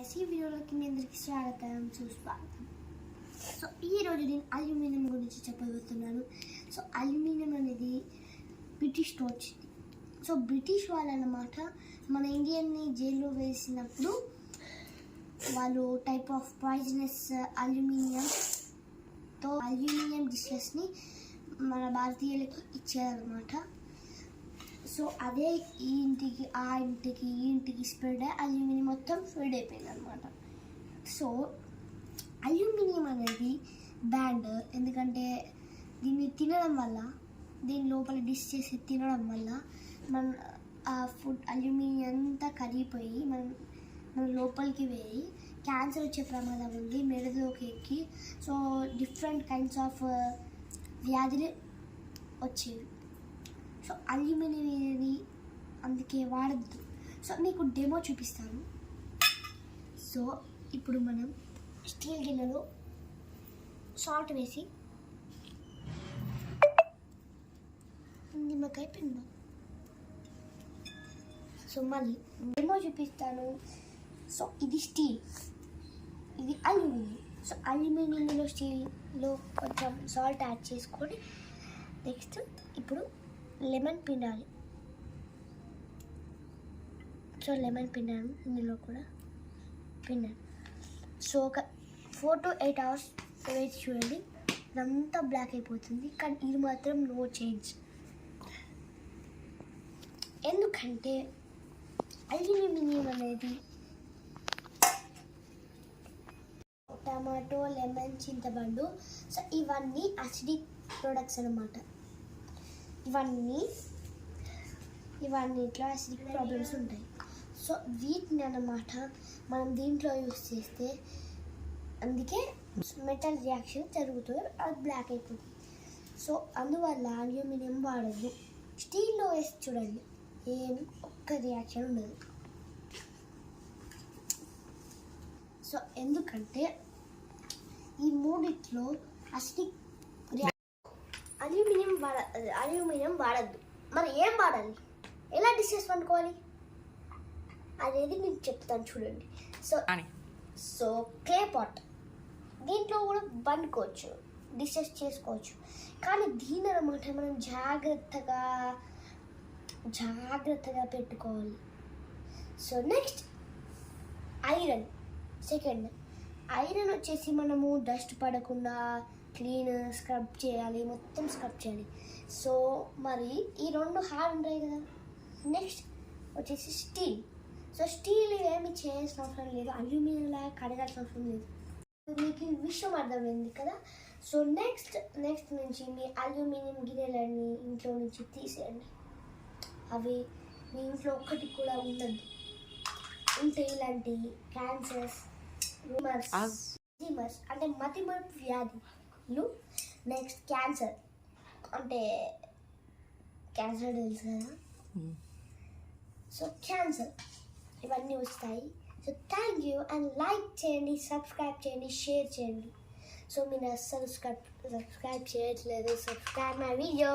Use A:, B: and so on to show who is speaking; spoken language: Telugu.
A: ఈ వీడియోలోకి మీ అందరికీ స్వాగతం సుస్వాగతం. సో ఈరోజు నేను అల్యూమినియం గురించి చెప్పబోతున్నాను. సో అల్యూమినియం అనేది బ్రిటిష్తో వచ్చింది. సో బ్రిటిష్ వాళ్ళు అన్నమాట మన ఇండియన్ని జైల్లో వేసినప్పుడు వాళ్ళు టైప్ ఆఫ్ పాయిజనస్ అల్యూమినియం డిషెస్ని మన భారతీయులకి ఇచ్చారనమాట. సో అదే ఈ ఇంటికి ఆ ఇంటికి ఈ ఇంటికి స్ప్రెడ్ అయ్యి అల్యూమినియం మొత్తం స్ప్రెడ్ అయిపోయింది అనమాట. సో అల్యూమినియం అనేది బ్యాండ్, ఎందుకంటే దీన్ని తినడం వల్ల, దీని లోపల డిష్ చేసి తినడం వల్ల మన ఆ ఫుడ్ అల్యూమినియం అంతా కరిగిపోయి మన లోపలికి వెళ్ళి క్యాన్సర్ వచ్చే ప్రమాదం ఉంది, మెడలోకి ఎక్కి. సో డిఫరెంట్ కైండ్స్ ఆఫ్ వ్యాధులు వచ్చేవి. సో అల్యూమినియం అనేది అందుకే వాడద్దు. సో మీకు డెమో చూపిస్తాను. సో ఇప్పుడు మనం స్టీల్ గిన్నెలో సాల్ట్ వేసి నిమ్మకాయ పిండుదాం. సో మళ్ళీ డెమో చూపిస్తాను. సో ఇది స్టీల్, ఇది అల్యూమినియం. సో అల్యూమినియంలో స్టీల్లో కొంచెం సాల్ట్ యాడ్ చేసుకొని నెక్స్ట్ ఇప్పుడు లెమన్ పిండాలి. సో లెమన్ పిండాను, ఇందులో కూడా పిండాను. సో ఒక 4 to 8 hours వేచి చూడండి, ఇదంతా బ్లాక్ అయిపోతుంది. కానీ ఇది మాత్రం నో చేంజ్, ఎందుకంటే అల్యూమినియం అనేది టమాటో, లెమన్, చింతపండు, సో ఇవన్నీ అసిడిక్ ప్రొడక్ట్స్ అన్నమాట. ఇవన్నిట్లో అసిడిక్ ప్రాబ్లమ్స్ ఉంటాయి. సో వీటిని అన్నమాట మనం దీంట్లో యూస్ చేస్తే అందుకే మెటల్ రియాక్షన్ జరుగుతుంది, అది బ్లాక్ అయిపోతుంది. సో అందువల్ల అల్యూమినియం వాడద్దు. స్టీల్లో వేసి చూడండి, ఏం ఒక్క రియాక్షన్ ఉండదు. సో ఎందుకంటే ఈ మూడిట్లో అసిడిక్ అల్యూమినియం వాడద్దు. మరి ఏం వాడాలి, ఎలా డిషెస్ వండుకోవాలి అనేది నేను చెప్తాను చూడండి. సో క్లే పాట్, దీంట్లో కూడా వండుకోవచ్చు, డిషెస్ చేసుకోవచ్చు. కానీ దీని అన్నమాట మనం జాగ్రత్తగా పెట్టుకోవాలి. So next iron. Second iron వచ్చేసి మనము డస్ట్ పడకుండా స్క్రబ్ చేయాలి, మొత్తం స్క్రబ్ చేయాలి. సో మరి ఈ రెండు హార్డ్ ఉంటాయి కదా. నెక్స్ట్ వచ్చేసి స్టీల్. సో స్టీల్ ఏమి చేయాల్సిన అవసరం లేదు, అల్యూమినియం లాగా కడగాల్సిన అవసరం లేదు. మీకు ఈ విషయం అర్థమైంది కదా. సో నెక్స్ట్ నుంచి మీ అల్యూమినియం గిన్నెలన్నీ ఇంట్లో నుంచి తీసేయండి. అవి మీ ఇంట్లో ఒక్కటి కూడా ఉండదు. ఉంటే ఇలాంటి క్యాన్సర్స్, రిమర్స్ అంటే మతిమరుపు వ్యాధులు, నెక్స్ట్ క్యాన్సర్ అంటే క్యాన్సర్ తెలుసు కదా. సో క్యాన్సర్ ఇవన్నీ వస్తాయి. So thank you. And like చేయండి, సబ్స్క్రైబ్ చేయండి, షేర్ చేయండి. సో మీరు అస్సలు సబ్స్క్రైబ్ చేయట్లేదు, సబ్స్క్రైబ్ మై వీడియో.